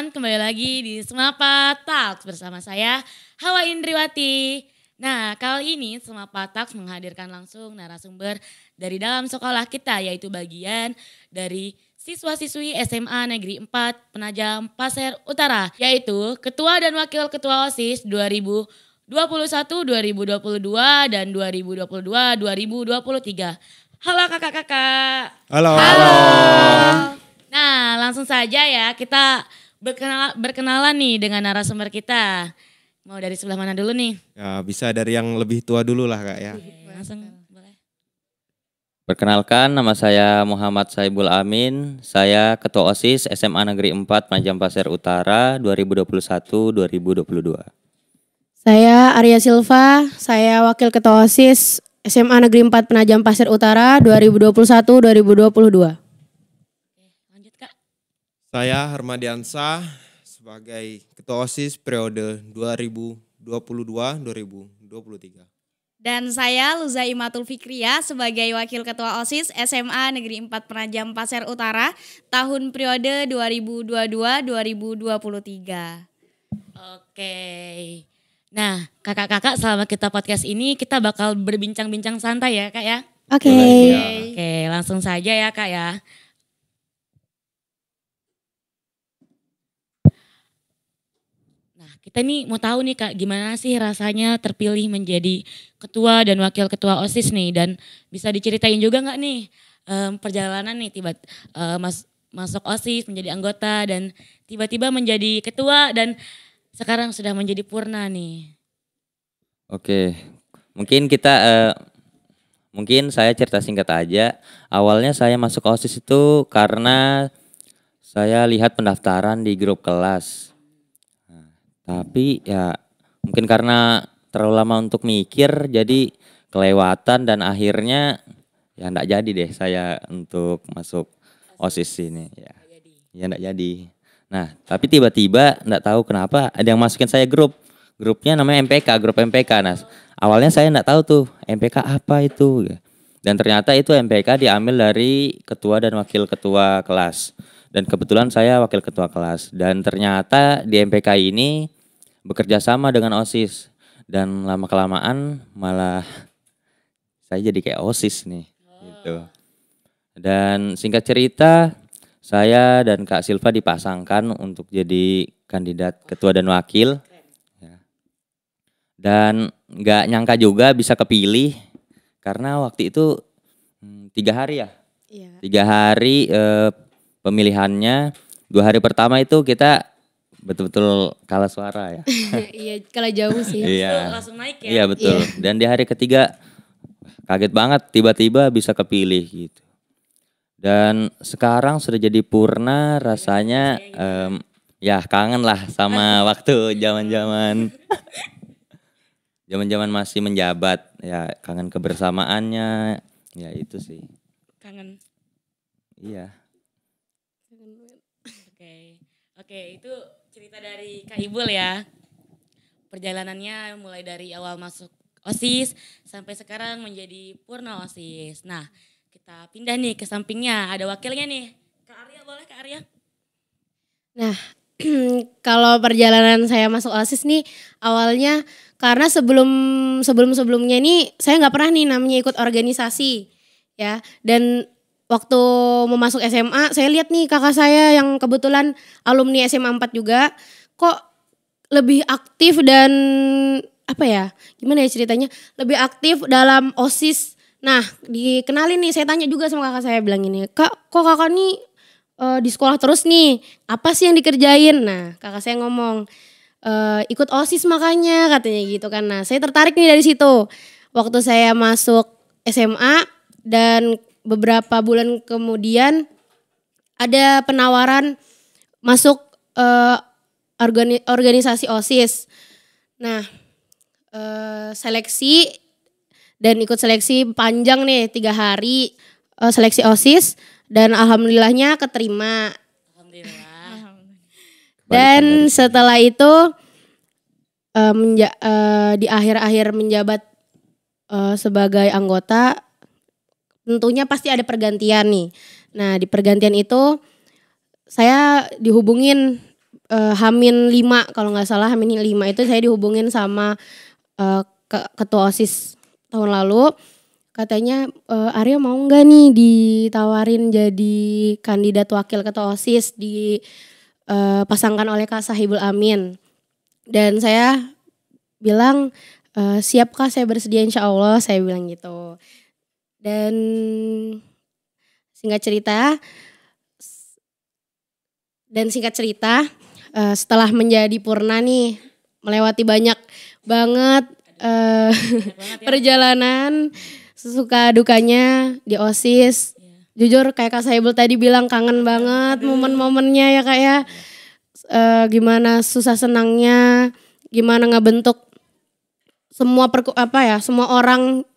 teman-teman, kembali lagi di Semapa Talks bersama saya Hawa Indriwati. Nah, kali ini Semapa Talks menghadirkan langsung narasumber dari dalam sekolah kita, yaitu bagian dari siswa-siswi SMA Negeri 4 Penajam Pasir Utara, yaitu Ketua dan Wakil Ketua OSIS 2021, 2022 dan 2022-2023. Halo kakak-kakak. Halo. Halo. Nah, langsung saja ya kita berkenalan nih dengan narasumber kita. Mau dari sebelah mana dulu nih? Ya, bisa dari yang lebih tua dulu lah Kak ya. Oke, langsung boleh. Perkenalkan, nama saya Muhammad Saibul Amin. Saya Ketua OSIS SMA Negeri 4 Penajam Pasir Utara 2021-2022. Saya Arya Silva, saya Wakil Ketua OSIS SMA Negeri 4 Penajam Pasir Utara 2021-2022. Lanjut Kak. Saya Harmadiansah sebagai Ketua OSIS periode 2022-2023. Dan saya Luza Imatul Fikriya sebagai Wakil Ketua OSIS SMA Negeri 4 Penajam Pasir Utara tahun periode 2022-2023. Oke. Nah, kakak-kakak selama kita podcast ini kita bakal berbincang-bincang santai ya Kak ya. Oke. Oke, langsung saja ya Kak ya. Nah, kita nih mau tahu nih Kak, gimana sih rasanya terpilih menjadi ketua dan wakil ketua OSIS nih, dan bisa diceritain juga nggak nih perjalanan nih masuk OSIS menjadi anggota dan tiba-tiba menjadi ketua dan sekarang sudah menjadi purna nih. Oke, mungkin saya cerita singkat aja. Awalnya saya masuk OSIS itu karena saya lihat pendaftaran di grup kelas. Nah, tapi ya mungkin karena terlalu lama untuk mikir jadi kelewatan dan akhirnya ya enggak jadi deh saya untuk masuk OSIS ini ya. Ya enggak jadi. Nah, tapi tiba-tiba enggak tahu kenapa ada yang masukin saya grup. Grupnya namanya MPK, grup MPK. Nah, awalnya saya enggak tahu tuh MPK apa itu. Dan ternyata itu MPK diambil dari ketua dan wakil ketua kelas. Dan kebetulan saya wakil ketua kelas. Dan ternyata di MPK ini bekerja sama dengan OSIS. Dan lama-kelamaan malah saya jadi kayak OSIS nih. Gitu. Dan singkat cerita, saya dan Kak Silva dipasangkan untuk jadi kandidat ketua dan wakil. Dan gak nyangka juga bisa kepilih karena waktu itu 3 hari ya. Iya. 3 hari pemilihannya. 2 hari pertama itu kita betul-betul kalah suara ya. Iya, kalah jauh sih. Iya. Langsung naik ya. Iya betul. Dan di hari ketiga kaget banget tiba-tiba bisa kepilih gitu. Dan sekarang sudah jadi purna rasanya ya kangen lah sama waktu zaman-zaman masih menjabat ya, kangen kebersamaannya ya itu sih. Kangen. Iya. Oke, itu cerita dari Kak Ibul ya. Perjalanannya mulai dari awal masuk OSIS sampai sekarang menjadi purna OSIS. Nah, kita pindah nih ke sampingnya, ada wakilnya nih. Kak Arya, boleh Kak Arya? Nah, kalau perjalanan saya masuk OSIS nih awalnya karena sebelumnya ini saya nggak pernah nih namanya ikut organisasi ya. Dan waktu mau masuk SMA saya lihat nih kakak saya yang kebetulan alumni SMA 4 juga kok lebih aktif dan apa ya, gimana ya ceritanya, lebih aktif dalam OSIS. Nah, dikenalin nih, saya tanya juga sama kakak saya, bilang ini, kak kok kakak nih di sekolah terus nih, apa sih yang dikerjain? Nah, kakak saya ngomong, ikut OSIS makanya katanya gitu kan. Nah, saya tertarik nih dari situ. Waktu saya masuk SMA dan beberapa bulan kemudian ada penawaran masuk organisasi OSIS. Nah, seleksi dan ikut seleksi panjang nih 3 hari seleksi OSIS dan alhamdulillahnya keterima. Alhamdulillah. Dan setelah itu di akhir-akhir menjabat sebagai anggota tentunya pasti ada pergantian nih. Nah, di pergantian itu saya dihubungin Hamin 5 kalau nggak salah, Hamin 5 itu saya dihubungin sama ketua OSIS tahun lalu. Katanya Arya mau nggak nih ditawarin jadi kandidat wakil ketua OSIS pasangkan oleh Kak Sahibul Amin. Dan saya bilang siap Kak, saya bersedia insya Allah, saya bilang gitu. Dan singkat cerita setelah menjadi Purna nih, melewati banyak banget perjalanan, sesuka dukanya di OSIS. Jujur kayak Kak Saibul tadi bilang, kangen banget momen-momennya ya Kak ya. Gimana susah senangnya, gimana ngebentuk semua semua orang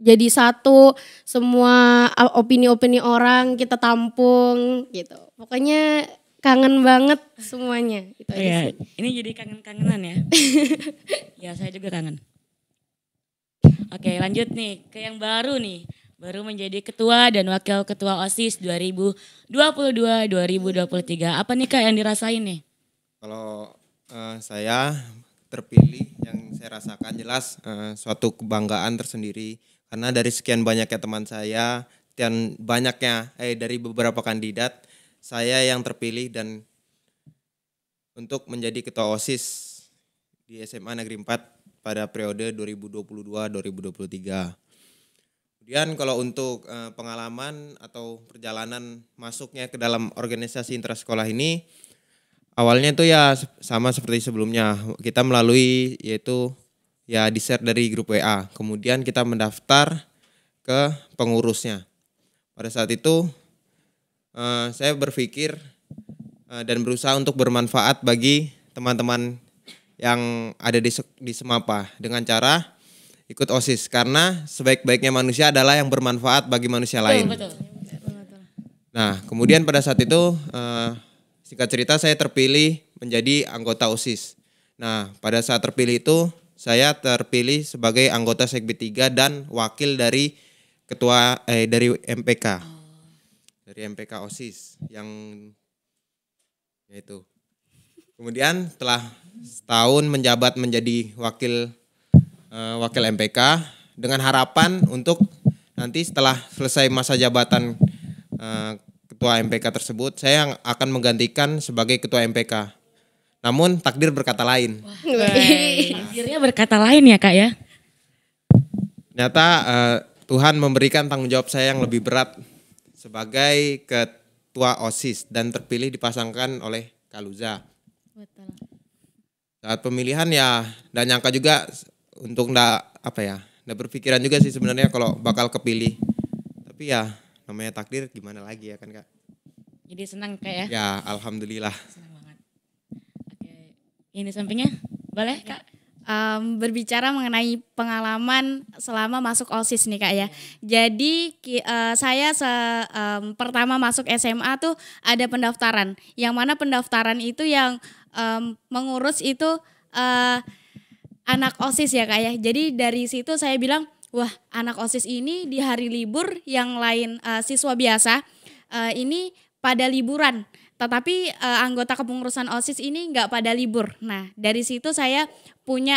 jadi satu, semua opini-opini orang kita tampung gitu. Pokoknya kangen banget semuanya. Gitu aja sih. Ini jadi kangen-kangenan ya. Ya saya juga kangen. Oke, lanjut nih ke yang baru nih. Baru menjadi ketua dan wakil ketua OSIS 2022-2023. Apa nih Kak yang dirasain nih? Kalau saya terpilih, yang saya rasakan jelas suatu kebanggaan tersendiri. Karena dari sekian banyaknya teman saya dan banyaknya dari beberapa kandidat, saya yang terpilih dan untuk menjadi ketua OSIS di SMA Negeri 4 pada periode 2022-2023. Kemudian kalau untuk pengalaman atau perjalanan masuknya ke dalam organisasi intrasekolah ini, awalnya itu ya sama seperti sebelumnya. Kita melalui yaitu ya di-share dari grup WA. Kemudian kita mendaftar ke pengurusnya. Pada saat itu saya berpikir dan berusaha untuk bermanfaat bagi teman-teman yang ada di Semapa dengan cara ikut OSIS, karena sebaik-baiknya manusia adalah yang bermanfaat bagi manusia lain. Betul. Nah, kemudian pada saat itu singkat cerita saya terpilih menjadi anggota OSIS. Nah, pada saat terpilih itu saya terpilih sebagai anggota Sekbi 3 dan wakil dari dari MPK. Dari MPK OSIS yang yaitu. Kemudian setelah setahun menjabat menjadi wakil MPK dengan harapan untuk nanti setelah selesai masa jabatan ketua MPK tersebut, saya akan menggantikan sebagai ketua MPK. Namun takdir berkata lain. Takdirnya berkata lain ya Kak ya. Ternyata Tuhan memberikan tanggung jawab saya yang lebih berat sebagai ketua OSIS dan terpilih dipasangkan oleh Kaluza. Betul. Saat pemilihan ya dan nyangka juga untuk nggak berpikiran juga sih sebenarnya kalau bakal kepilih. Tapi ya namanya takdir, gimana lagi ya kan Kak. Jadi senang Kak ya. Ya alhamdulillah. Senang banget. Oke. Ini sampingnya boleh Kak? Berbicara mengenai pengalaman selama masuk OSIS nih Kak ya. Jadi saya pertama masuk SMA tuh ada pendaftaran. Yang mana pendaftaran itu yang mengurus itu anak OSIS ya Kak ya. Jadi dari situ saya bilang, wah anak OSIS ini di hari libur yang lain siswa biasa ini pada liburan. Tetapi anggota kepengurusan OSIS ini nggak pada libur. Nah dari situ saya punya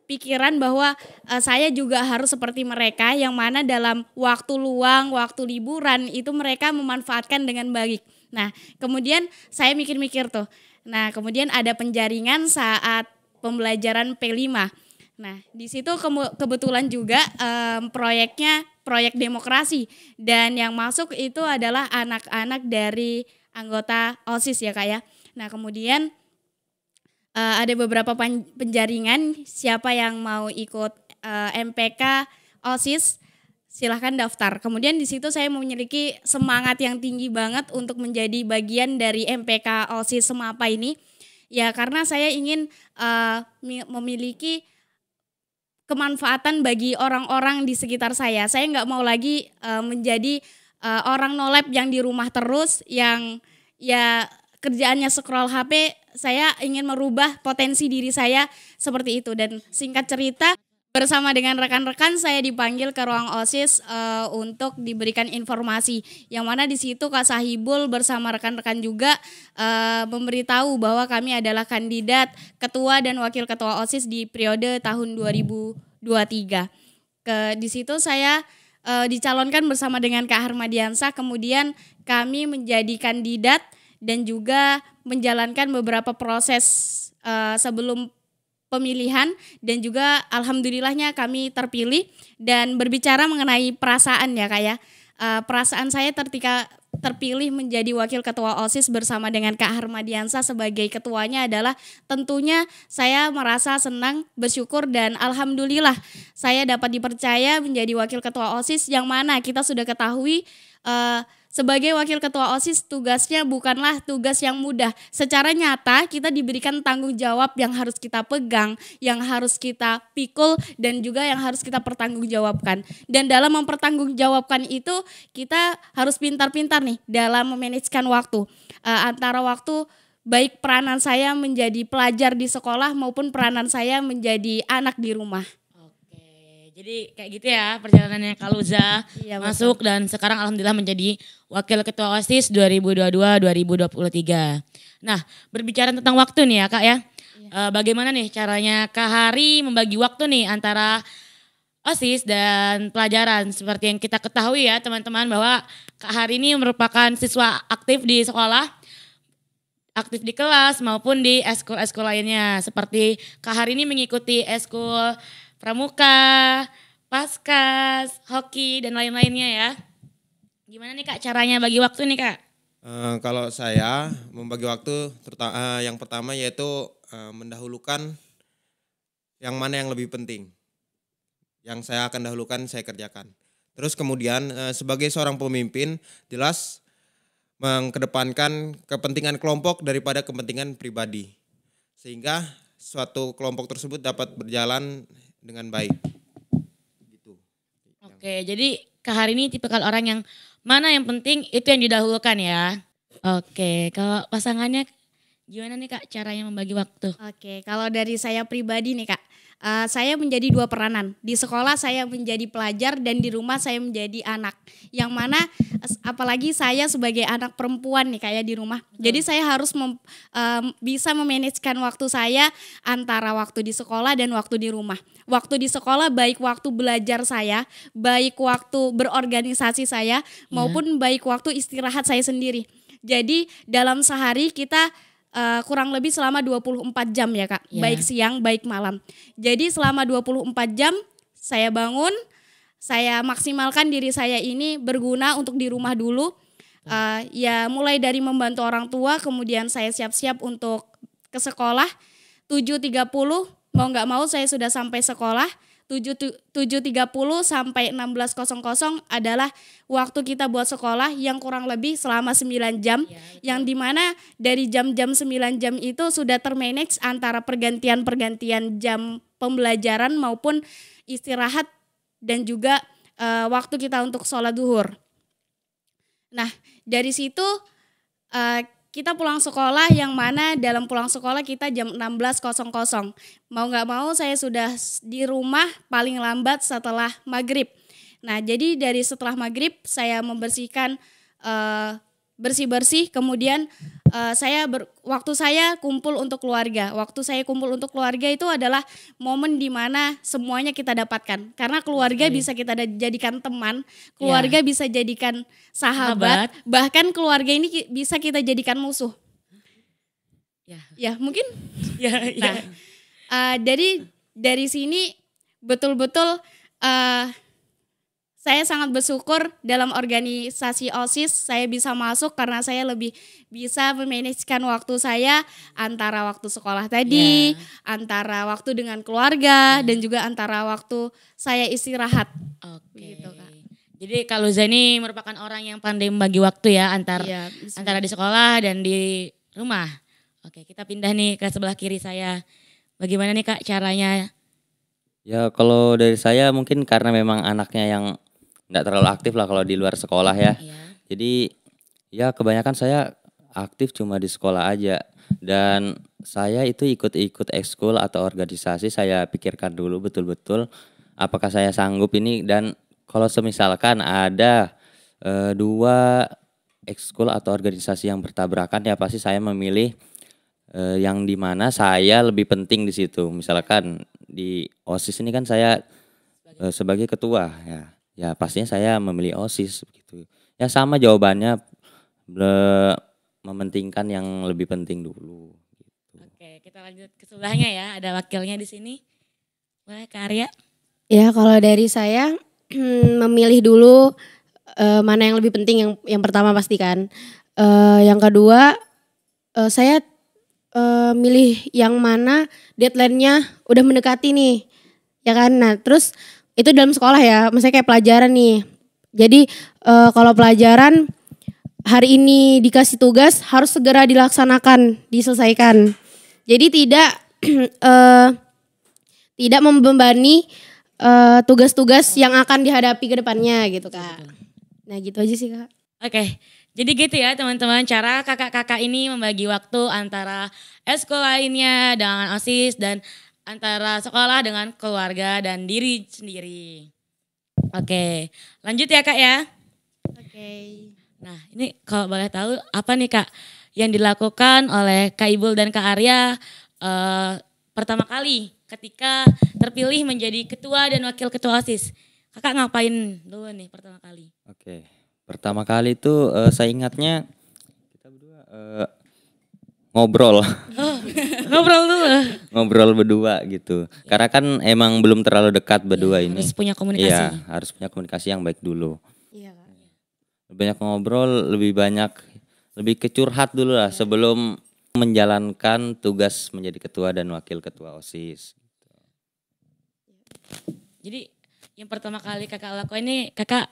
pikiran bahwa saya juga harus seperti mereka, yang mana dalam waktu luang, waktu liburan itu mereka memanfaatkan dengan baik. Nah kemudian saya mikir-mikir tuh. Nah kemudian ada penjaringan saat pembelajaran P5. Nah di situ kebetulan juga proyeknya proyek demokrasi, dan yang masuk itu adalah anak-anak dari anggota OSIS ya Kak ya. Nah kemudian ada beberapa penjaringan, siapa yang mau ikut MPK OSIS silahkan daftar. Kemudian di situ saya memiliki semangat yang tinggi banget untuk menjadi bagian dari MPK OSIS Semapa ini. Ya karena saya ingin memiliki kemanfaatan bagi orang-orang di sekitar saya. Saya nggak mau lagi menjadi orang no lab yang di rumah terus, yang ya kerjaannya scroll HP. Saya ingin merubah potensi diri saya seperti itu. Dan singkat cerita, bersama dengan rekan-rekan saya dipanggil ke ruang OSIS untuk diberikan informasi. Yang mana di situ Kak Sahibul bersama rekan-rekan juga memberitahu bahwa kami adalah kandidat ketua dan wakil ketua OSIS di periode tahun 2023. Di situ saya dicalonkan bersama dengan Kak Harmadiansah, kemudian kami menjadi kandidat dan juga menjalankan beberapa proses sebelum pemilihan dan juga alhamdulillahnya kami terpilih. Dan berbicara mengenai perasaan ya Kak ya, perasaan saya ketika terpilih menjadi wakil ketua OSIS bersama dengan Kak Harmadiansah sebagai ketuanya adalah tentunya saya merasa senang, bersyukur dan alhamdulillah saya dapat dipercaya menjadi wakil ketua OSIS, yang mana kita sudah ketahui sebagai wakil ketua OSIS tugasnya bukanlah tugas yang mudah. Secara nyata kita diberikan tanggung jawab yang harus kita pegang, yang harus kita pikul dan juga yang harus kita pertanggungjawabkan. Dan dalam mempertanggungjawabkan itu kita harus pintar-pintar nih dalam memanajekan waktu. Antara waktu baik peranan saya menjadi pelajar di sekolah maupun peranan saya menjadi anak di rumah. Jadi kayak gitu ya perjalanannya Kak Luza Iya, masuk dan sekarang alhamdulillah menjadi Wakil Ketua OSIS 2022-2023. Nah, berbicara tentang waktu nih ya Kak ya. Bagaimana nih caranya Kak Hari membagi waktu nih antara OSIS dan pelajaran? Seperti yang kita ketahui ya teman-teman bahwa Kak Hari ini merupakan siswa aktif di sekolah, aktif di kelas maupun di eskul-eskul lainnya. Seperti Kak Hari ini mengikuti eskul pramuka, paskas, hoki dan lain-lainnya ya. Gimana nih Kak caranya bagi waktu nih Kak? Kalau saya membagi waktu yang pertama yaitu mendahulukan yang mana yang lebih penting. Yang saya akan dahulukan saya kerjakan. Terus kemudian sebagai seorang pemimpin jelas mengedepankan kepentingan kelompok daripada kepentingan pribadi. Sehingga suatu kelompok tersebut dapat berjalan dengan baik. Gitu. Oke, jadi Kak Hari ini tipikal orang yang mana yang penting itu yang didahulukan ya. Oke, kalau pasangannya gimana nih Kak caranya membagi waktu? Oke, kalau dari saya pribadi nih Kak, saya menjadi dua peranan. Di sekolah saya menjadi pelajar dan di rumah saya menjadi anak. Yang mana apalagi saya sebagai anak perempuan nih kayak di rumah. Jadi saya harus bisa memanajekan waktu saya antara waktu di sekolah dan waktu di rumah. Waktu di sekolah baik waktu belajar saya, baik waktu berorganisasi saya, maupun baik waktu istirahat saya sendiri. Jadi dalam sehari kita kurang lebih selama 24 jam ya Kak, baik siang baik malam. Jadi selama 24 jam saya bangun, saya maksimalkan diri saya ini berguna untuk di rumah dulu. Ya mulai dari membantu orang tua, kemudian saya siap-siap untuk ke sekolah. 7.30 mau gak mau saya sudah sampai sekolah. 7.30 sampai 16.00 adalah waktu kita buat sekolah yang kurang lebih selama 9 jam. Yang dimana dari jam-jam 9 jam itu sudah termanage antara pergantian-pergantian jam pembelajaran maupun istirahat dan juga waktu kita untuk sholat duhur. Nah dari situ kita pulang sekolah yang mana dalam pulang sekolah kita jam 16.00. Mau gak mau saya sudah di rumah paling lambat setelah maghrib. Nah jadi dari setelah maghrib saya membersihkan bersih-bersih, kemudian waktu saya kumpul untuk keluarga. Waktu saya kumpul untuk keluarga itu adalah momen di mana semuanya kita dapatkan. Karena keluarga bisa kita jadikan teman, keluarga bisa jadikan sahabat, bahkan keluarga ini bisa kita jadikan musuh. Ya mungkin. Nah, dari sini betul-betul saya sangat bersyukur dalam organisasi OSIS saya bisa masuk karena saya lebih bisa memanajekan waktu saya antara waktu sekolah tadi, antara waktu dengan keluarga dan juga antara waktu saya istirahat. Oke. Gitu, Kak. Jadi kalau Zani merupakan orang yang pandai membagi waktu ya antara di sekolah dan di rumah. Oke, kita pindah nih ke sebelah kiri saya. Bagaimana nih Kak caranya? Ya kalau dari saya mungkin karena memang anaknya yang nggak terlalu aktif lah kalau di luar sekolah ya. Jadi ya kebanyakan saya aktif cuma di sekolah aja. Dan saya itu ikut-ikut ekskul atau organisasi, saya pikirkan dulu betul-betul apakah saya sanggup ini, dan kalau semisalkan ada 2 ekskul atau organisasi yang bertabrakan, ya pasti saya memilih yang di mana saya lebih penting di situ. Misalkan di OSIS ini kan saya sebagai ketua ya. Ya pastinya saya memilih OSIS begitu. Ya sama jawabannya, mementingkan yang lebih penting dulu. Oke, kita lanjut ke sebelahnya ya. Ada wakilnya di sini. Boleh Kak Arya? Ya kalau dari saya memilih dulu mana yang lebih penting, yang pertama pasti kan. Yang kedua saya milih yang mana deadline-nya udah mendekati nih. Ya kan? Nah, terus itu dalam sekolah ya, maksudnya kayak pelajaran nih. Jadi kalau pelajaran hari ini dikasih tugas harus segera dilaksanakan, diselesaikan. Jadi tidak membebani tugas-tugas yang akan dihadapi ke depannya gitu Kak. Nah gitu aja sih Kak. Oke, jadi gitu ya teman-teman, cara kakak-kakak ini membagi waktu antara eskul lainnya dengan OSIS dan antara sekolah dengan keluarga dan diri sendiri. Oke, lanjut ya Kak ya. Oke. Nah ini kalau boleh tahu apa nih Kak yang dilakukan oleh Kak Ibul dan Kak Arya pertama kali ketika terpilih menjadi ketua dan wakil ketua OSIS. Kakak ngapain dulu nih pertama kali? Oke. Pertama kali itu saya ingatnya kita berdua ngobrol. Ngobrol dulu. Ngobrol berdua gitu. Karena kan emang belum terlalu dekat berdua ini. Harus punya komunikasi. Iya, harus punya komunikasi yang baik dulu. Iya Kak. Lebih banyak ngobrol, lebih kecurhat dulu lah sebelum menjalankan tugas menjadi ketua dan wakil ketua OSIS. Jadi yang pertama kali kakak lakukan ini kakak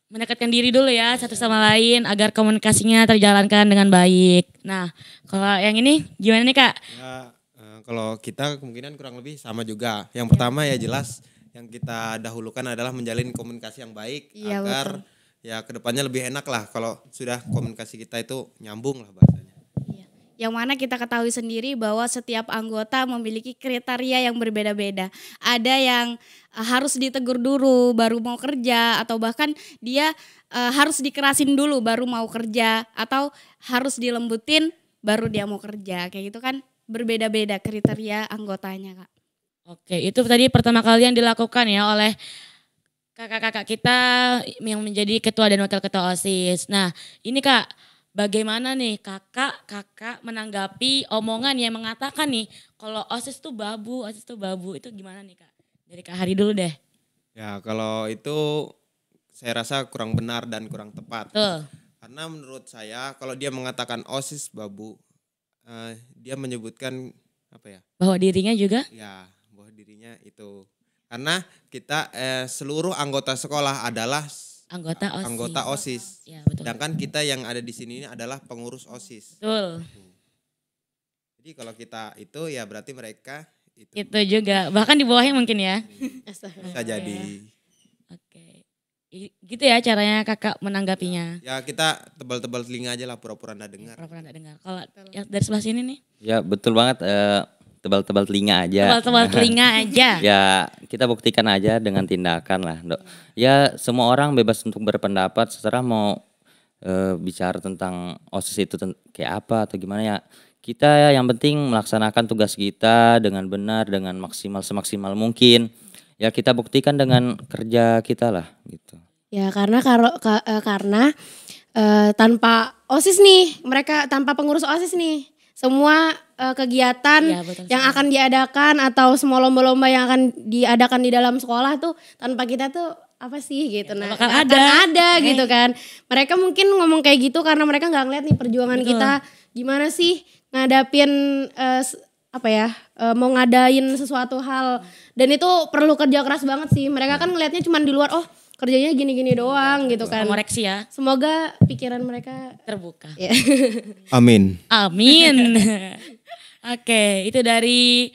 mendekatkan diri dulu ya satu sama lain agar komunikasinya terjalankan dengan baik. Nah kalau yang ini gimana nih Kak? Ya, kalau kita kemungkinan kurang lebih sama juga. Yang pertama ya jelas yang kita dahulukan adalah menjalin komunikasi yang baik Iya, agar betul. ya kedepannya lebih enak lah kalau sudah komunikasi kita itu nyambung lah bahasanya. Yang mana kita ketahui sendiri bahwa setiap anggota memiliki kriteria yang berbeda-beda. Ada yang harus ditegur dulu baru mau kerja, atau bahkan dia harus dikerasin dulu baru mau kerja, atau harus dilembutin baru dia mau kerja. Kayak gitu kan berbeda-beda kriteria anggotanya Kak. Oke itu tadi pertama kali yang dilakukan ya oleh kakak-kakak kita yang menjadi ketua dan wakil ketua OSIS. Nah ini Kak, bagaimana nih kakak menanggapi omongan yang mengatakan nih kalau OSIS tuh babu itu gimana nih Kak? Dari Kak Hari dulu deh. Ya kalau itu saya rasa kurang benar dan kurang tepat. Tuh. Karena menurut saya kalau dia mengatakan OSIS babu, dia menyebutkan apa ya? Bahwa dirinya juga Ya bahwa dirinya itu. Karena kita seluruh anggota sekolah adalah anggota OSIS. Ya, betul. Sedangkan kita yang ada di sini ini adalah pengurus OSIS. Betul. Jadi kalau kita itu ya berarti mereka Itu juga. Bahkan di bawahnya mungkin ya. bisa jadi. Oke. Gitu ya caranya kakak menanggapinya. Ya kita tebal-tebal telinga aja lah pura-pura nggak dengar. Pura-pura nggak dengar. Kalau yang dari sebelah sini nih. Ya betul banget, tebal-tebal telinga aja. Tebal-tebal telinga aja. Ya kita buktikan aja dengan tindakan lah. Ya semua orang bebas untuk berpendapat, seserah mau bicara tentang OSIS itu kayak apa atau gimana ya. Kita yang penting melaksanakan tugas kita dengan benar, dengan maksimal semaksimal mungkin. Ya kita buktikan dengan kerja kita lah gitu. Ya karena tanpa OSIS nih, mereka tanpa pengurus OSIS nih, semua kegiatan Iya, betul yang sekali. akan diadakan atau semua lomba-lomba yang akan diadakan di dalam sekolah tuh tanpa kita tuh apa sih gitu. Ya, Nah, bakal nggak ada. akan ada gitu kan. Mereka mungkin ngomong kayak gitu karena mereka nggak ngeliat nih perjuangan Betul. kita gimana sih ngadapin mau ngadain sesuatu hal, dan itu perlu kerja keras banget sih. Mereka kan ngelihatnya cuma di luar, oh kerjanya gini-gini doang gitu kan. Koreksi ya. Semoga pikiran mereka Terbuka. ya. Amin. Amin. Oke, itu dari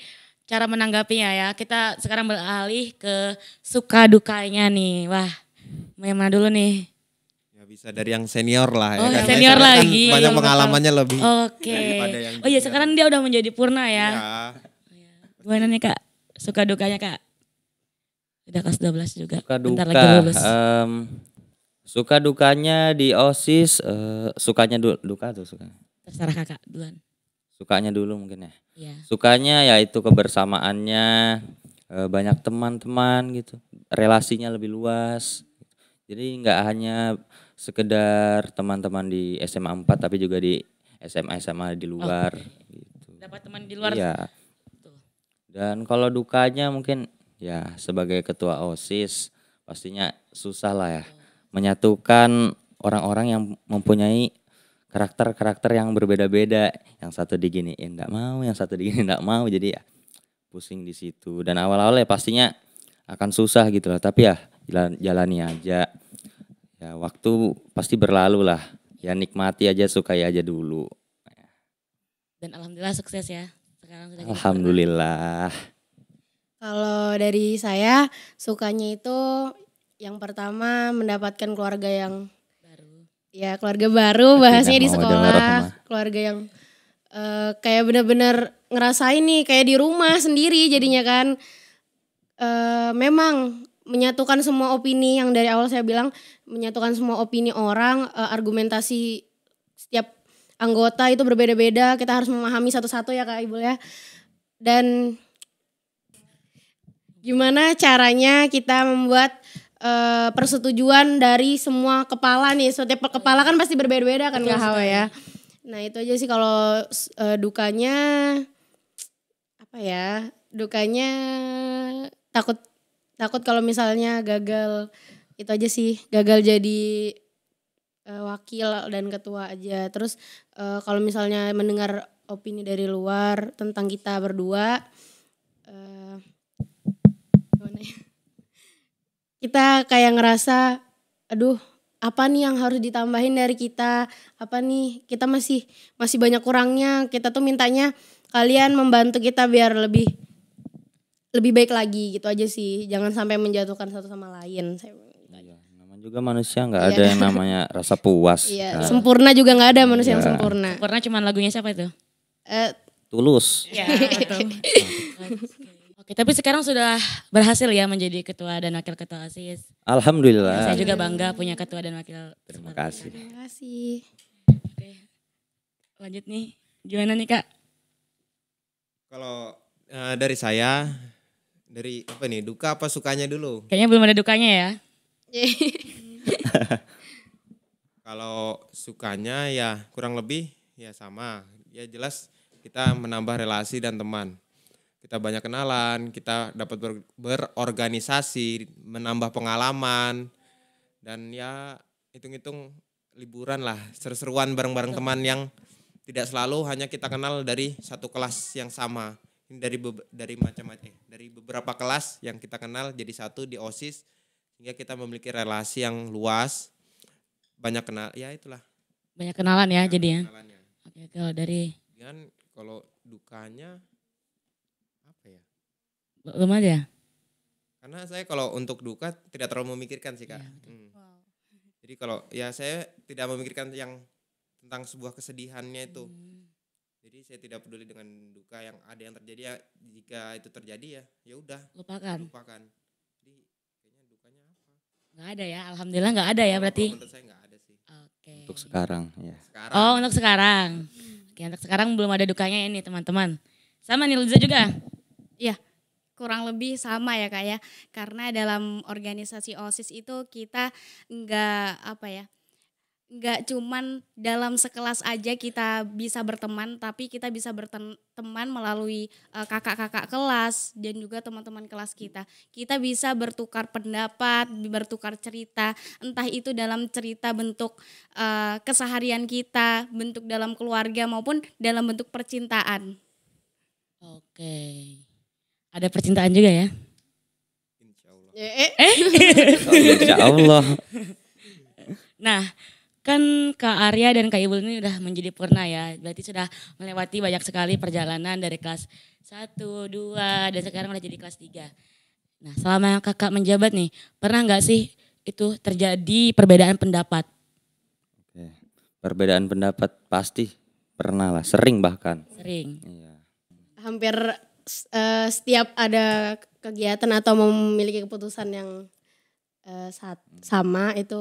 cara menanggapinya ya. Kita sekarang beralih ke suka dukanya nih. Wah, yang mana dulu nih? Ya bisa dari yang senior lah ya. Oh, kan. senior Saya kan lagi. banyak Yang pengalamannya lebih. Oke. Daripada yang Oh iya, junior. sekarang dia udah menjadi purna ya. Ya. Gimana nih Kak? Suka dukanya Kak? Udah kelas 12 juga. Suka Bentar duka. lagi lulus. Suka dukanya di OSIS, sukanya duka tuh suka. Terserah Kakak duluan. Sukanya dulu mungkin ya. Iya. Sukanya ya itu kebersamaannya, banyak teman-teman gitu. Relasinya lebih luas. Jadi nggak hanya sekedar teman-teman di SMA 4 tapi juga di SMA di luar gitu. Dapat teman di luar. Iya. Tuh. Dan kalau dukanya mungkin ya sebagai ketua OSIS pastinya susah lah ya menyatukan orang-orang yang mempunyai karakter-karakter yang berbeda-beda. Yang satu diginiin nggak mau, yang satu diginiin nggak mau, jadi ya pusing di situ. Dan awal-awal ya pastinya akan susah gitu lah. Tapi ya jalani aja. Ya waktu pasti berlalu lah. Ya nikmati aja, sukai aja dulu. Dan alhamdulillah sukses ya. Sekarang sudah jadi Alhamdulillah. Kalau dari saya sukanya itu yang pertama mendapatkan keluarga yang purna baru. ya keluarga baru bahasanya di Mawaddah sekolah, warahmah. keluarga yang kayak benar-benar ngerasain nih kayak di rumah sendiri jadinya kan. Memang menyatukan semua opini yang dari awal saya bilang, menyatukan semua opini orang, argumentasi setiap anggota itu berbeda-beda, kita harus memahami satu-satu ya Kak Ibu ya. Dan gimana caranya kita membuat persetujuan dari semua kepala nih, setiap kepala kan pasti berbeda-beda kan Kak Hawa ya. Nah itu aja sih kalau dukanya apa ya, dukanya takut kalau misalnya gagal, itu aja sih, gagal jadi wakil dan ketua aja. Terus kalau misalnya mendengar opini dari luar tentang kita berdua, gimana ya? Kita kayak ngerasa, aduh apa nih yang harus ditambahin dari kita, apa nih kita masih banyak kurangnya, kita tuh mintanya kalian membantu kita biar lebih baik lagi gitu aja sih, jangan sampai menjatuhkan satu sama lain. Iya, namanya juga manusia nggak Iya. ada yang namanya rasa puas. Iya, Nah, sempurna juga nggak ada manusia yang Iya. sempurna. Purna cuman lagunya siapa itu? tulus. Iya betul. Oke, tapi sekarang sudah berhasil ya menjadi ketua dan wakil ketua OSIS. Alhamdulillah. Saya juga bangga punya ketua dan wakil. Terima kasih. Terima kasih. Oke. Lanjut nih, gimana nih Kak? Kalau dari saya, dari apa nih, duka apa sukanya dulu? Kayaknya belum ada dukanya ya. Kalau sukanya ya kurang lebih ya sama. Ya jelas kita menambah relasi dan teman. Kita banyak kenalan, kita dapat berorganisasi, menambah pengalaman. Dan ya hitung-hitung liburan lah, seru-seruan bareng-bareng teman yang tidak selalu hanya kita kenal dari satu kelas yang sama. Ini dari macam-macam, dari beberapa kelas yang kita kenal jadi satu di OSIS, sehingga kita memiliki relasi yang luas, banyak kenal, ya itulah. Banyak kenalan ya jadinya. Kenalannya. Oke, kalau dari Dan kalau dukanya apa ya? belum ada. Karena saya kalau untuk duka tidak terlalu memikirkan sih Kak. Jadi kalau ya saya tidak memikirkan yang tentang sebuah kesedihannya itu. Jadi saya tidak peduli dengan duka yang ada yang terjadi, ya jika itu terjadi ya udah Lupakan. lupakan. Jadi kayaknya dukanya apa? Nggak ada ya, alhamdulillah nggak ada ya berarti. Menurut saya nggak ada sih. Oke. Untuk sekarang ya. Sekarang. Oh untuk sekarang. Oke untuk sekarang belum ada dukanya ini teman-teman. Sama nih Liza juga. Iya, kurang lebih sama ya Kak ya. Karena dalam organisasi OSIS itu kita nggak cuman dalam sekelas aja kita bisa berteman, tapi kita bisa berteman melalui kakak-kakak kelas dan juga teman-teman kelas kita. Kita bisa bertukar pendapat, bertukar cerita, entah itu dalam cerita bentuk keseharian kita, bentuk dalam keluarga maupun dalam bentuk percintaan. Oke. Ada percintaan juga ya. Insya Allah. Insya Allah. Nah kan Kak Arya dan Kak Ibul ini udah menjadi purna ya. Berarti sudah melewati banyak sekali perjalanan dari kelas 1, 2 dan sekarang udah jadi kelas 3. Nah selama kakak menjabat nih, pernah gak sih itu terjadi perbedaan pendapat Perbedaan pendapat pasti pernah lah, sering bahkan. Sering. Iya. Hampir setiap ada kegiatan atau memiliki keputusan yang sama itu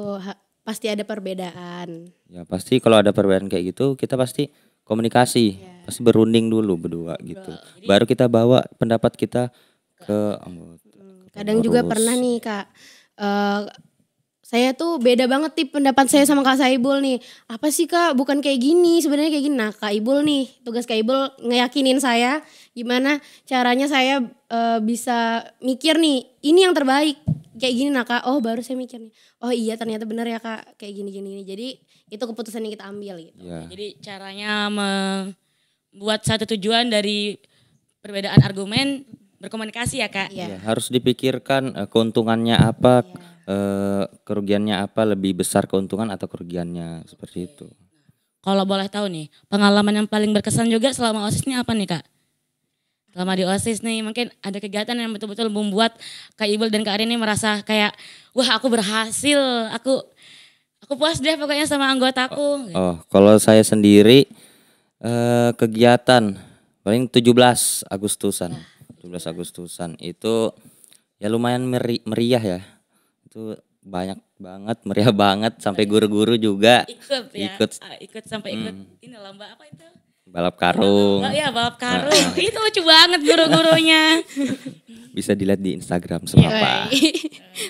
pasti ada perbedaan. Ya pasti kalau ada perbedaan kayak gitu kita pasti komunikasi, pasti berunding dulu berdua gitu. Baru kita bawa pendapat kita ke anggota. Kadang juga pernah nih Kak, saya tuh beda banget nih pendapat saya sama Kak Saibul nih. Apa sih Kak, bukan kayak gini, sebenarnya kayak gini. Nah Kak Ibul nih, tugas Kak Ibul ngeyakinin saya gimana caranya saya bisa mikir nih, ini yang terbaik. Kayak gini nah Kak, oh baru saya mikir nih. Oh iya ternyata benar ya Kak, kayak gini-gini. Jadi itu keputusan yang kita ambil gitu. Ya. Jadi caranya membuat satu tujuan dari perbedaan argumen berkomunikasi ya Kak. Iya. Ya, harus dipikirkan keuntungannya apa, kerugiannya apa, lebih besar keuntungan atau kerugiannya seperti itu. Kalau boleh tahu nih, pengalaman yang paling berkesan juga selama OSIS ini apa nih Kak? Selama di OSIS nih mungkin ada kegiatan yang betul-betul membuat Kak Ibul dan Kak Arin ini merasa kayak, wah aku berhasil, aku puas deh pokoknya sama anggotaku. Oh, kalau saya sendiri kegiatan paling 17 Agustusan. 17 Agustusan itu ya lumayan meriah ya. Itu banyak banget, meriah banget sampai guru-guru juga Ikut ya, ikut sampai ikut ini lomba apa itu? balap karung. Oh iya balap karung, itu lucu banget guru-gurunya. Bisa dilihat di Instagram Semapa.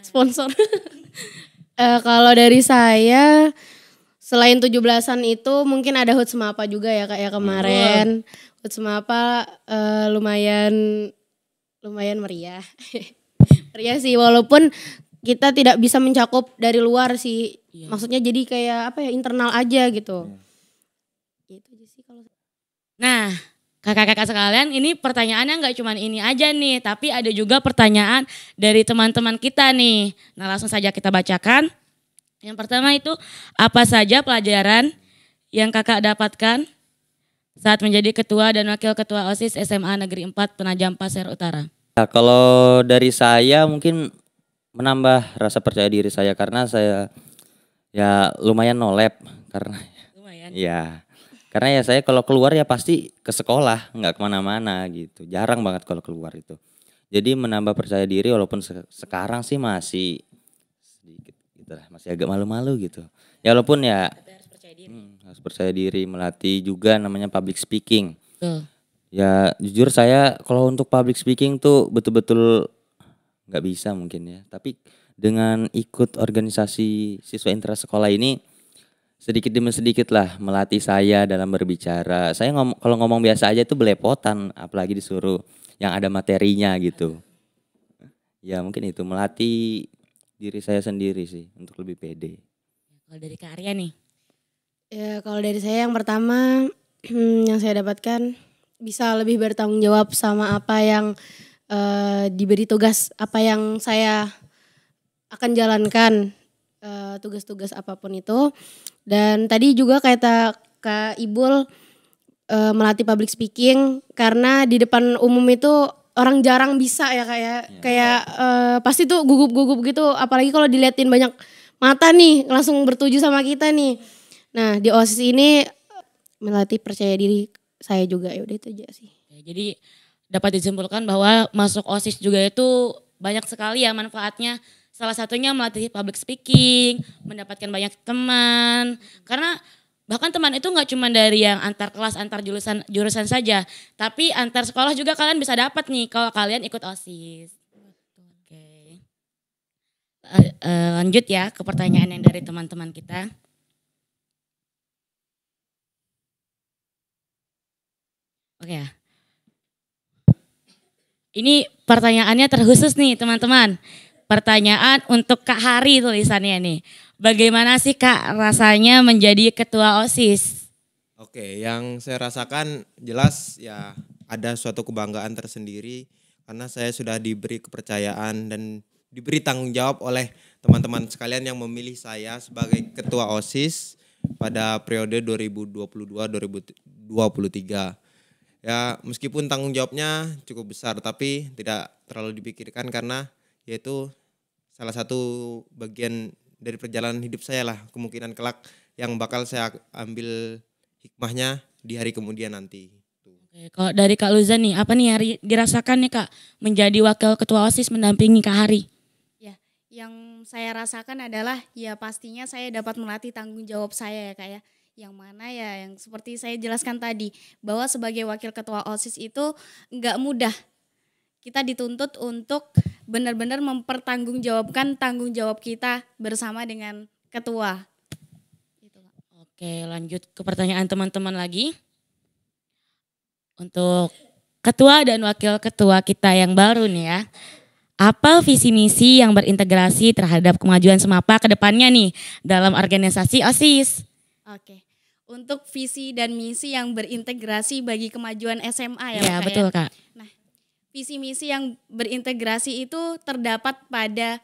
Sponsor. Kalau dari saya selain 17-an itu mungkin ada HUT Semapa juga ya Kak ya kemarin. HUT Semapa lumayan meriah. Meriah sih walaupun kita tidak bisa mencakup dari luar sih. Maksudnya jadi kayak apa ya internal aja gitu. Itu aja sih kalau. Nah, kakak-kakak sekalian, ini pertanyaannya nggak cuma ini aja nih, tapi ada juga pertanyaan dari teman-teman kita nih. Nah, langsung saja kita bacakan. Yang pertama itu, apa saja pelajaran yang kakak dapatkan saat menjadi ketua dan wakil ketua OSIS SMA Negeri 4 Penajam Pasir Utara? Nah, kalau dari saya mungkin menambah rasa percaya diri saya karena saya ya lumayan nolep karena Lumayan. ya karena ya saya kalau keluar ya pasti ke sekolah nggak kemana-mana gitu, jarang banget kalau keluar itu. Jadi menambah percaya diri walaupun sekarang sih masih sedikit gitu lah, masih agak malu-malu gitu. Ya walaupun ya harus percaya diri, melatih juga namanya public speaking. Betul. Ya jujur saya kalau untuk public speaking tuh betul-betul nggak bisa mungkin ya. Tapi dengan ikut organisasi siswa intra sekolah ini sedikit demi sedikit lah melatih saya dalam berbicara. Saya kalau ngomong biasa aja itu belepotan, apalagi disuruh yang ada materinya gitu. Ya mungkin itu melatih diri saya sendiri sih untuk lebih pede. Kalau dari Kak Arya nih? Ya kalau dari saya yang pertama yang saya dapatkan bisa lebih bertanggung jawab sama apa yang diberi tugas, apa yang saya akan jalankan, tugas-tugas apapun itu. Dan tadi juga kata Kak Ibul melatih public speaking karena di depan umum itu orang jarang bisa ya kayak pasti tuh gugup-gugup gitu, apalagi kalau diliatin banyak mata nih langsung bertuju sama kita nih. Nah di OSIS ini melatih percaya diri saya juga, ya udah itu aja sih. Jadi dapat disimpulkan bahwa masuk OSIS juga itu banyak sekali ya manfaatnya. Salah satunya melatih public speaking, mendapatkan banyak teman. Karena bahkan teman itu nggak cuma dari yang antar kelas, antar jurusan saja. Tapi antar sekolah juga kalian bisa dapat nih kalau kalian ikut OSIS. Oke. Lanjut ya ke pertanyaan yang dari teman-teman kita. Oke ya. Ini pertanyaannya terkhusus nih teman-teman. Pertanyaan untuk Kak Hari tulisannya nih. Bagaimana sih Kak rasanya menjadi ketua OSIS? Oke, yang saya rasakan jelas ya ada suatu kebanggaan tersendiri karena saya sudah diberi kepercayaan dan diberi tanggung jawab oleh teman-teman sekalian yang memilih saya sebagai ketua OSIS pada periode 2022-2023. Ya meskipun tanggung jawabnya cukup besar tapi tidak terlalu dipikirkan karena yaitu salah satu bagian dari perjalanan hidup saya lah. Kemungkinan kelak yang bakal saya ambil hikmahnya di hari kemudian nanti. Oke, kalau dari Kak Luza nih, apa nih yang dirasakan nih Kak menjadi wakil ketua OSIS mendampingi Kak Hari? Ya, yang saya rasakan adalah ya pastinya saya dapat melatih tanggung jawab saya ya Kak ya. Yang mana ya yang seperti saya jelaskan tadi bahwa sebagai wakil ketua OSIS itu nggak mudah. Kita dituntut untuk benar-benar mempertanggungjawabkan tanggung jawab kita bersama dengan ketua. Gitu, Kak. Oke, lanjut ke pertanyaan teman-teman lagi. Untuk ketua dan wakil ketua kita yang baru nih ya. Apa visi misi yang berintegrasi terhadap kemajuan Semapa ke depannya nih dalam organisasi OSIS? Oke. Untuk visi dan misi yang berintegrasi bagi kemajuan SMA ya, Ya, Kak, betul ya. Kak. Nah, visi misi yang berintegrasi itu terdapat pada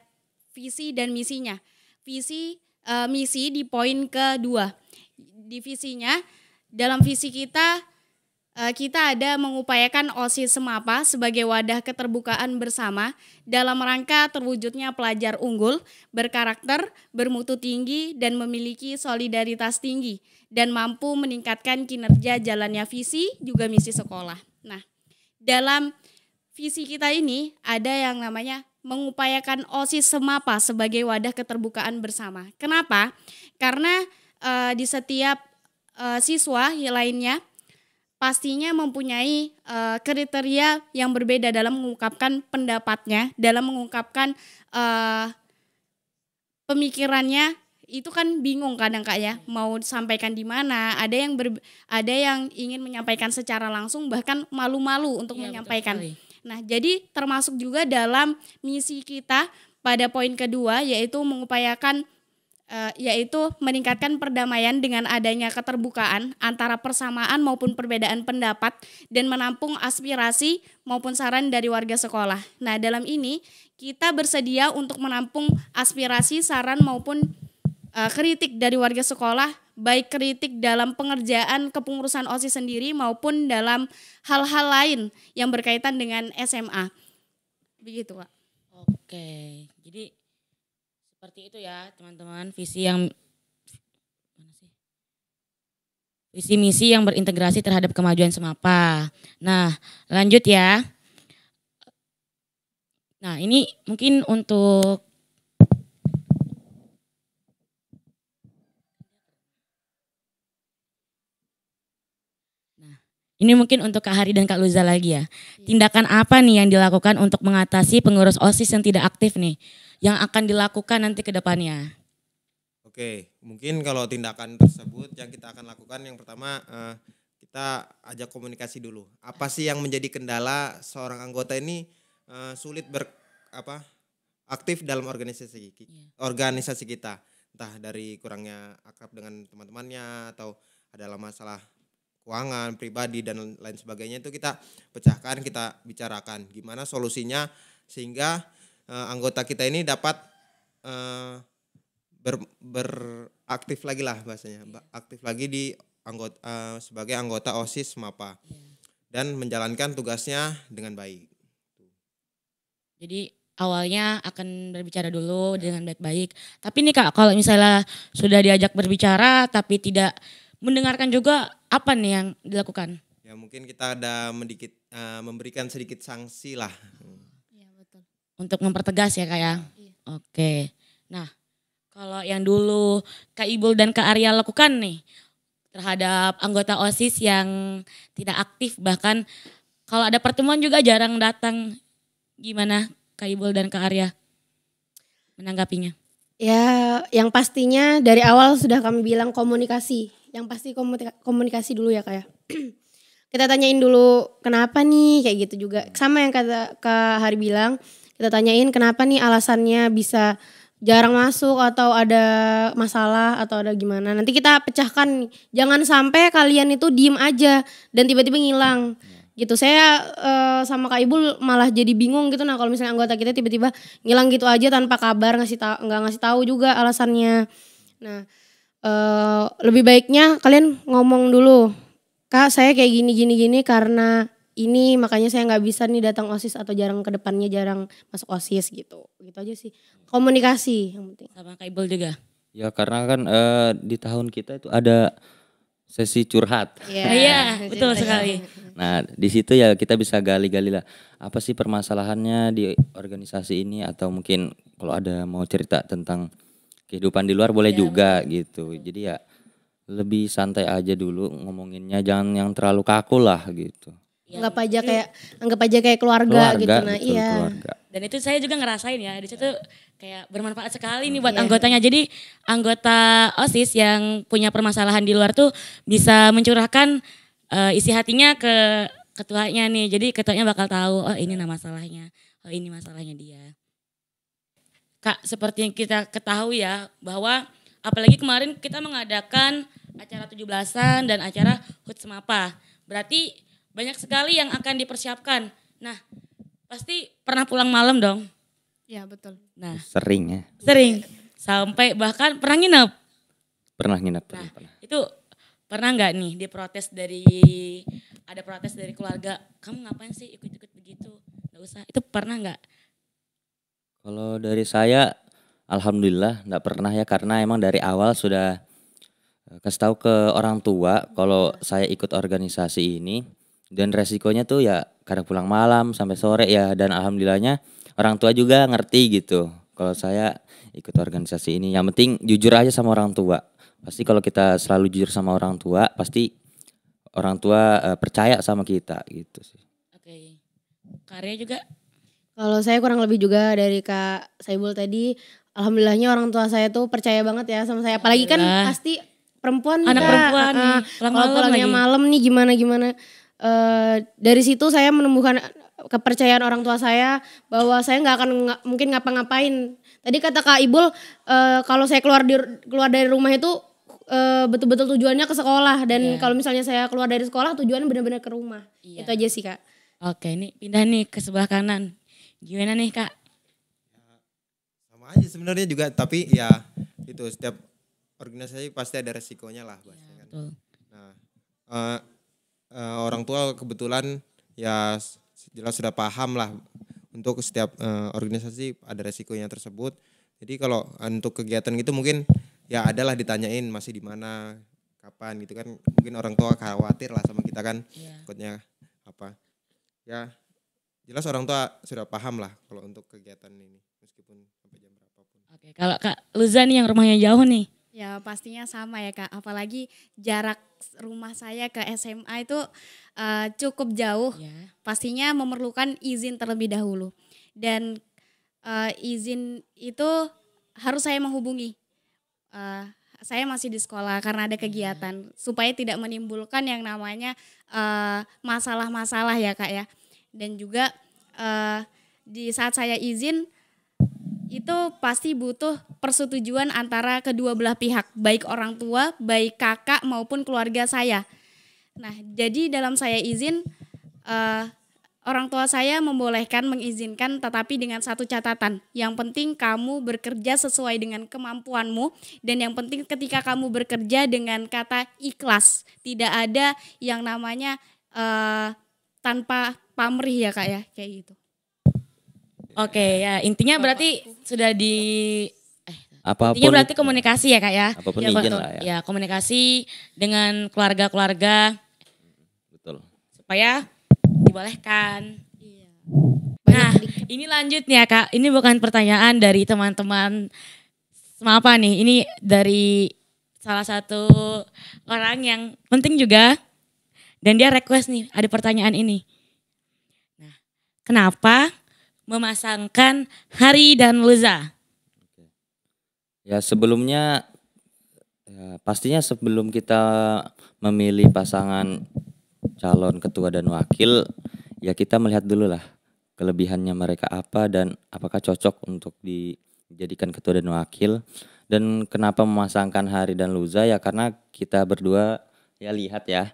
visi dan misinya. Misi di poin kedua. Di visinya, dalam visi kita ada mengupayakan OSIS Semapa sebagai wadah keterbukaan bersama dalam rangka terwujudnya pelajar unggul, berkarakter, bermutu tinggi, dan memiliki solidaritas tinggi, dan mampu meningkatkan kinerja jalannya visi juga misi sekolah. Nah, dalam visi kita ini ada yang namanya mengupayakan OSIS Semapa sebagai wadah keterbukaan bersama. Kenapa? Karena di setiap siswa lainnya pastinya mempunyai kriteria yang berbeda dalam mengungkapkan pendapatnya, dalam mengungkapkan pemikirannya. Itu kan bingung kadang Kak ya, mau sampaikan di mana. Ada yang ingin menyampaikan secara langsung, bahkan malu-malu untuk Iya, menyampaikan. betul sekali. Nah, jadi termasuk juga dalam misi kita pada poin kedua yaitu mengupayakan yaitu meningkatkan perdamaian dengan adanya keterbukaan antara persamaan maupun perbedaan pendapat dan menampung aspirasi maupun saran dari warga sekolah. Nah, dalam ini kita bersedia untuk menampung aspirasi, saran maupun kritik dari warga sekolah, baik kritik dalam pengerjaan kepengurusan OSIS sendiri maupun dalam hal-hal lain yang berkaitan dengan SMA. Begitu, Kak. Oke, jadi seperti itu ya teman-teman, visi misi yang berintegrasi terhadap kemajuan Semapa. Nah, lanjut ya. Nah, ini mungkin untuk Kak Hari dan Kak Luza lagi ya. Tindakan apa nih yang dilakukan untuk mengatasi pengurus OSIS yang tidak aktif nih? Yang akan dilakukan nanti ke depannya? Oke, mungkin kalau tindakan tersebut yang kita akan lakukan yang pertama kita ajak komunikasi dulu. Apa sih yang menjadi kendala seorang anggota ini sulit aktif dalam organisasi kita. Entah dari kurangnya akrab dengan teman-temannya atau adalah masalah keuangan pribadi dan lain sebagainya, itu kita pecahkan, kita bicarakan gimana solusinya sehingga anggota kita ini dapat beraktif lagi lah bahasanya, aktif lagi di sebagai anggota OSIS Semapa dan menjalankan tugasnya dengan baik. Jadi awalnya akan berbicara dulu dengan baik-baik. Tapi nih Kak, kalau misalnya sudah diajak berbicara tapi tidak mendengarkan juga, apa nih yang dilakukan? Ya mungkin kita ada memberikan sedikit sanksi lah. Iya, betul. Untuk mempertegas ya Kak ya? Iya. Oke. Nah, kalau yang dulu Kak Ibul dan Kak Arya lakukan nih terhadap anggota OSIS yang tidak aktif, bahkan kalau ada pertemuan juga jarang datang, gimana Kak Ibul dan Kak Arya menanggapinya? Ya, yang pastinya dari awal sudah kami bilang komunikasi. Yang pasti komunikasi dulu ya Kak ya. Kita tanyain dulu kenapa nih, kayak gitu juga. Sama yang kata Kak Hari bilang, kita tanyain kenapa nih alasannya bisa jarang masuk atau ada masalah atau ada gimana. Nanti kita pecahkan nih. Jangan sampai kalian itu diem aja dan tiba-tiba ngilang. Gitu, saya sama Kak Ibul malah jadi bingung gitu. Nah kalau misalnya anggota kita tiba-tiba ngilang gitu aja tanpa kabar, nggak ngasih tahu juga alasannya. Nah lebih baiknya kalian ngomong dulu, Kak saya kayak gini karena ini makanya saya nggak bisa nih datang OSIS atau jarang ke depannya jarang masuk OSIS gitu. Gitu aja sih, komunikasi yang penting. Sama Kak Ibul juga? Ya karena kan di tahun kita itu ada sesi curhat. Iya, betul sekali. Nah di situ ya kita bisa gali-gali lah apa sih permasalahannya di organisasi ini, atau mungkin kalau ada mau cerita tentang kehidupan di luar boleh juga gitu. Jadi ya lebih santai aja dulu ngomonginnya, jangan yang terlalu kaku lah gitu. Anggap aja kayak keluarga gitu. Nah, betul, iya. keluarga. Dan itu saya juga ngerasain ya, di situ kayak bermanfaat sekali nih buat anggotanya. Jadi anggota OSIS yang punya permasalahan di luar tuh bisa mencurahkan isi hatinya ke ketuanya nih. Jadi ketuanya bakal tahu, oh ini masalahnya, oh ini masalahnya dia. Kak, seperti yang kita ketahui ya, bahwa apalagi kemarin kita mengadakan acara 17-an dan acara HUT Semapa. Berarti banyak sekali yang akan dipersiapkan. Nah, pasti pernah pulang malam dong. Ya betul. Nah, Sering ya. sering. Sampai bahkan pernah nginep. Pernah nginep. Nah, pernah. itu pernah nggak nih ada protes dari keluarga, kamu ngapain sih ikut-ikut begitu? Nggak usah. Itu pernah nggak? Kalau dari saya alhamdulillah enggak pernah ya, karena emang dari awal sudah kasih tahu ke orang tua kalau saya ikut organisasi ini, dan resikonya tuh ya kadang pulang malam sampai sore ya, dan alhamdulillahnya orang tua juga ngerti gitu kalau saya ikut organisasi ini. Yang penting jujur aja sama orang tua. Pasti kalau kita selalu jujur sama orang tua, pasti orang tua percaya sama kita gitu sih. Oke. Karya juga? Kalau saya kurang lebih juga dari Kak Saibul tadi, alhamdulillahnya orang tua saya tuh percaya banget ya sama saya. Apalagi kan Alhamdulillah. pasti perempuan Anak Kak. perempuan nih, pulang Kalau malam pulangnya lagi. malam nih gimana. Dari situ saya menumbuhkan kepercayaan orang tua saya bahwa saya nggak akan mungkin ngapa-ngapain. Tadi kata Kak Ibul, kalau saya keluar dari rumah itu betul-betul tujuannya ke sekolah, dan kalau misalnya saya keluar dari sekolah tujuannya benar-benar ke rumah. Iya. Itu aja sih Kak. Oke, ini pindah nih ke sebelah kanan. Gimana nih Kak? Sama aja sebenarnya juga, tapi ya itu setiap organisasi pasti ada resikonya lah bahasanya kan. Betul. Nah, orang tua kebetulan ya jelas sudah paham lah untuk setiap organisasi ada resikonya tersebut. Jadi kalau untuk kegiatan gitu mungkin ya adalah ditanyain masih di mana, kapan gitu kan. Mungkin orang tua khawatir lah sama kita kan, ikutnya apa. Ya jelas orang tua sudah paham lah kalau untuk kegiatan ini meskipun sampai jam berapapun. Oke, kalau Kak Luza nih yang rumahnya jauh nih. Ya pastinya sama ya Kak, apalagi jarak rumah saya ke SMA itu cukup jauh. Ya. Pastinya memerlukan izin terlebih dahulu. Dan izin itu harus saya menghubungi. Saya masih di sekolah karena ada kegiatan, supaya tidak menimbulkan yang namanya masalah-masalah ya Kak ya. Dan juga di saat saya izin itu pasti butuh persetujuan antara kedua belah pihak, baik orang tua, baik kakak maupun keluarga saya. Nah, jadi dalam saya izin, orang tua saya membolehkan, mengizinkan, tetapi dengan satu catatan. Yang penting kamu bekerja sesuai dengan kemampuanmu, dan yang penting ketika kamu bekerja dengan kata ikhlas. Tidak ada yang namanya tanpa pamrih ya Kak ya, kayak gitu. Oke, ya intinya berarti sudah Apapun intinya berarti itu, komunikasi ya Kak ya. apapun Ya, izin lah ya. Ya, komunikasi dengan keluarga-keluarga Betul. supaya dibolehkan. Nah, ini lanjut nih ya Kak. Ini bukan pertanyaan dari teman-teman Semapa nih. Ini dari salah satu orang yang penting juga. Dan dia request nih, ada pertanyaan ini. Nah, kenapa memasangkan Hari dan Luza? Ya sebelumnya ya, pastinya sebelum kita memilih pasangan calon ketua dan wakil, ya kita melihat dulu lah kelebihannya mereka apa dan apakah cocok untuk dijadikan ketua dan wakil. Dan kenapa memasangkan Hari dan Luza, ya karena kita berdua ya lihat ya.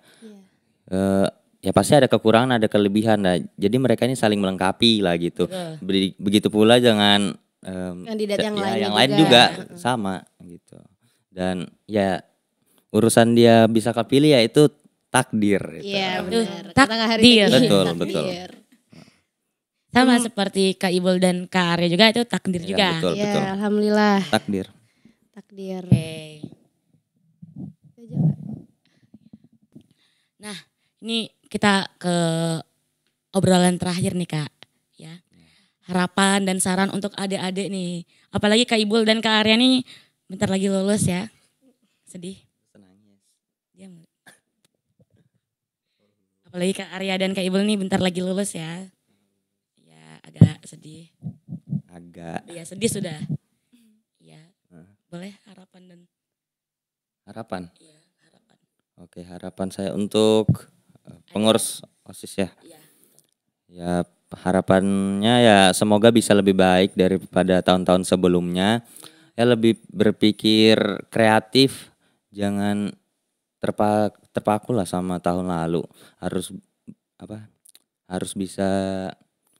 Ya pasti ada kekurangan, ada kelebihan. Nah, jadi mereka ini saling melengkapi lah gitu. Begitu pula dengan Kandidat yang lainnya lain juga sama gitu. Dan ya urusan dia bisa kepilih ya itu takdir gitu. Iya benar. Takdir. Kata Kak Hari tadi, Betul, takdir. betul. Sama seperti Kak Ibul dan Kak Arya juga, itu takdir Ya, juga. betul, Iya, betul. alhamdulillah. Takdir. takdir. Oke. Nah, ini kita ke obrolan terakhir nih Kak. Ya. Harapan dan saran untuk adik-adik nih. Apalagi Kak Ibul dan Kak Arya nih bentar lagi lulus ya. Sedih. Diam. Apalagi Kak Arya dan Kak Ibul nih bentar lagi lulus ya. Ya agak sedih. Agak Ya sedih sudah. Ya. Boleh harapan dan harapan. iya, harapan. Oke, harapan saya untuk pengurus OSIS ya. Iya. Ya, harapannya ya semoga bisa lebih baik daripada tahun-tahun sebelumnya. Ya lebih berpikir kreatif, jangan terpaku lah sama tahun lalu. Harus bisa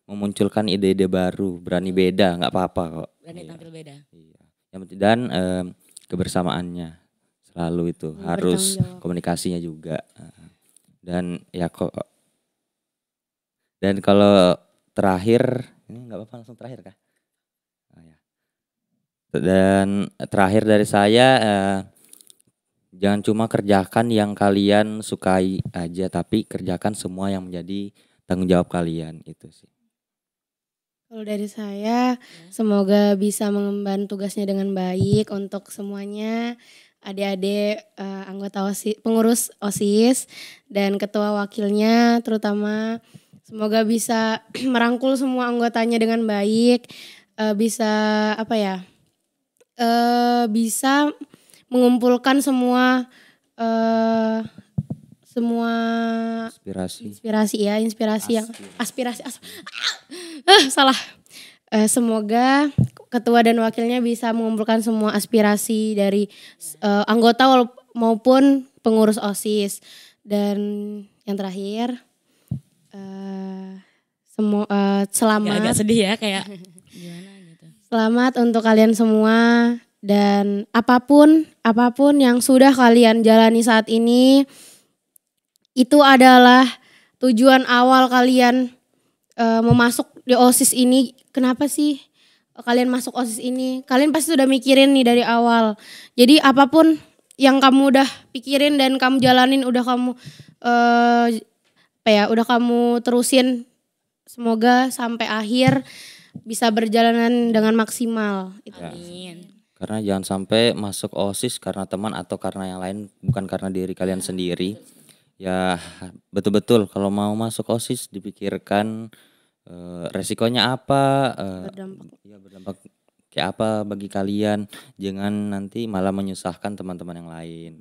memunculkan ide-ide baru, berani beda, nggak apa-apa kok. Berani Iya. tampil beda. Iya. Yang penting dan kebersamaannya selalu itu harus Bertanggung jawab. komunikasinya juga. Dan ya kok dan kalau terakhir ini nggak apa-apa langsung terakhir kah? Ya. Dan terakhir dari saya jangan cuma kerjakan yang kalian sukai aja tapi kerjakan semua yang menjadi tanggung jawab kalian itu sih. Kalau dari saya, semoga bisa mengemban tugasnya dengan baik untuk semuanya, adik-adik anggota OSIS, pengurus OSIS dan ketua wakilnya terutama. Semoga bisa merangkul semua anggotanya dengan baik, bisa bisa mengumpulkan semua inspirasi yang aspirasi. Salah. Semoga ketua dan wakilnya bisa mengumpulkan semua aspirasi dari anggota maupun pengurus OSIS. Dan yang terakhir, selamat. Agak sedih ya kayak gimana gitu. Selamat untuk kalian semua dan apapun yang sudah kalian jalani saat ini itu adalah tujuan awal kalian memasuk di OSIS ini. Kenapa sih kalian masuk OSIS ini? Kalian pasti sudah mikirin nih dari awal. Jadi apapun yang kamu udah pikirin dan kamu jalanin udah kamu terusin, semoga sampai akhir bisa berjalanan dengan maksimal. Amin. Karena jangan sampai masuk OSIS karena teman atau karena yang lain, bukan karena diri kalian sendiri. Ya betul-betul kalau mau masuk OSIS dipikirkan resikonya apa, berdampak kayak apa bagi kalian. Jangan nanti malah menyusahkan teman-teman yang lain.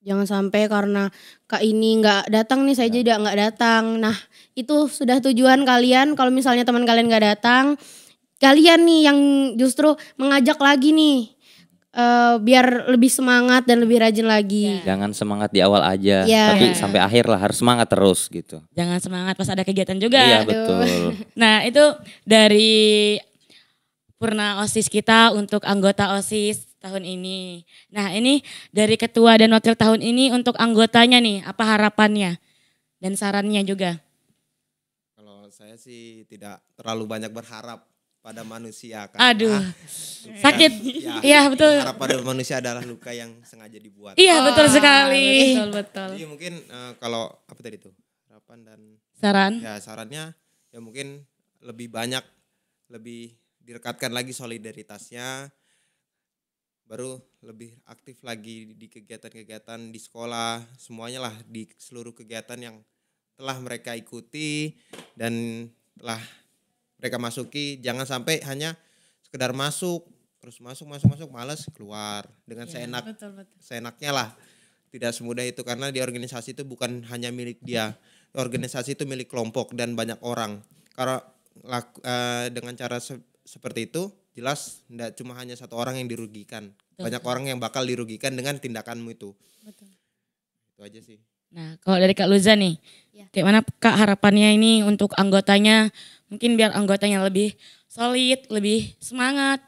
Jangan sampai karena Kak ini nggak datang nih, saya juga nggak datang. Nah itu sudah tujuan kalian. Kalau misalnya teman kalian nggak datang, kalian nih yang justru mengajak lagi nih. Biar lebih semangat dan lebih rajin lagi. Jangan semangat di awal aja, Ya. tapi sampai akhir lah harus semangat terus gitu. Jangan semangat pas ada kegiatan juga. Iya betul. Nah itu dari Purna OSIS kita untuk anggota OSIS tahun ini. Nah ini dari ketua dan wakil tahun ini untuk anggotanya nih, apa harapannya dan sarannya juga? Kalau saya sih tidak terlalu banyak berharap pada manusia kan. Aduh, sakit. Iya betul. Harap pada manusia adalah luka yang sengaja dibuat. Iya betul sekali. Betul. Jadi mungkin kalau apa tadi tuh harapan dan Saran? ya sarannya ya mungkin lebih banyak, lebih direkatkan lagi solidaritasnya, baru lebih aktif lagi di kegiatan-kegiatan di sekolah, semuanya lah di seluruh kegiatan yang telah mereka ikuti dan telah mereka masuki. Jangan sampai hanya sekedar masuk terus masuk malas keluar dengan seenaknya lah. Tidak semudah itu karena di organisasi itu bukan hanya milik dia. Organisasi itu milik kelompok dan banyak orang. Karena dengan cara seperti itu jelas tidak cuma hanya satu orang yang dirugikan. Banyak orang yang bakal dirugikan dengan tindakanmu itu. Betul. Itu aja sih. Nah kalau dari Kak Luza nih, kayak mana Kak harapannya ini untuk anggotanya, mungkin biar anggotanya lebih solid, lebih semangat.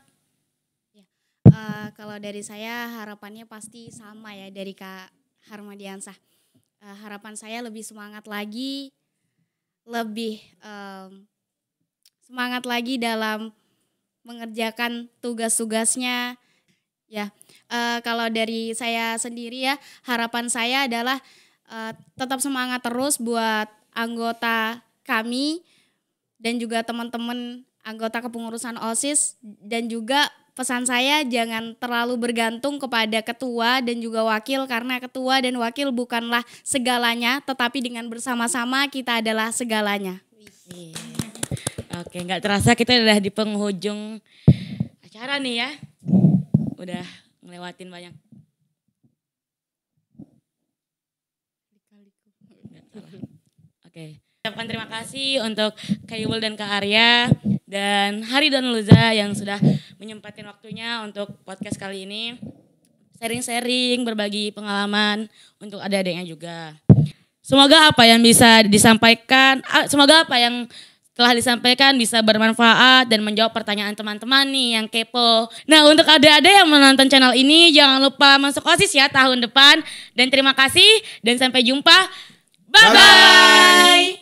Kalau dari saya harapannya pasti sama ya dari Kak Harmadiansah. Harapan saya lebih semangat lagi, lebih semangat lagi dalam mengerjakan tugas-tugasnya Ya, kalau dari saya sendiri ya, harapan saya adalah tetap semangat terus buat anggota kami dan juga teman-teman anggota kepengurusan OSIS, dan juga pesan saya jangan terlalu bergantung kepada ketua dan juga wakil, karena ketua dan wakil bukanlah segalanya, tetapi dengan bersama-sama kita adalah segalanya. Oke, nggak terasa kita udah di penghujung acara nih ya. Udah ngelewatin banyak. Oke. Ucapkan terima kasih untuk Kak Yubel dan Kak Arya dan Hari dan Luza yang sudah menyempatkan waktunya untuk podcast kali ini. Sharing-sharing, berbagi pengalaman untuk adik-adiknya juga. Semoga apa yang bisa disampaikan, semoga apa yang telah disampaikan bisa bermanfaat dan menjawab pertanyaan teman-teman nih yang kepo. Nah, untuk adik-adik yang menonton channel ini, jangan lupa masuk OSIS ya tahun depan. Dan terima kasih dan sampai jumpa. Bye-bye.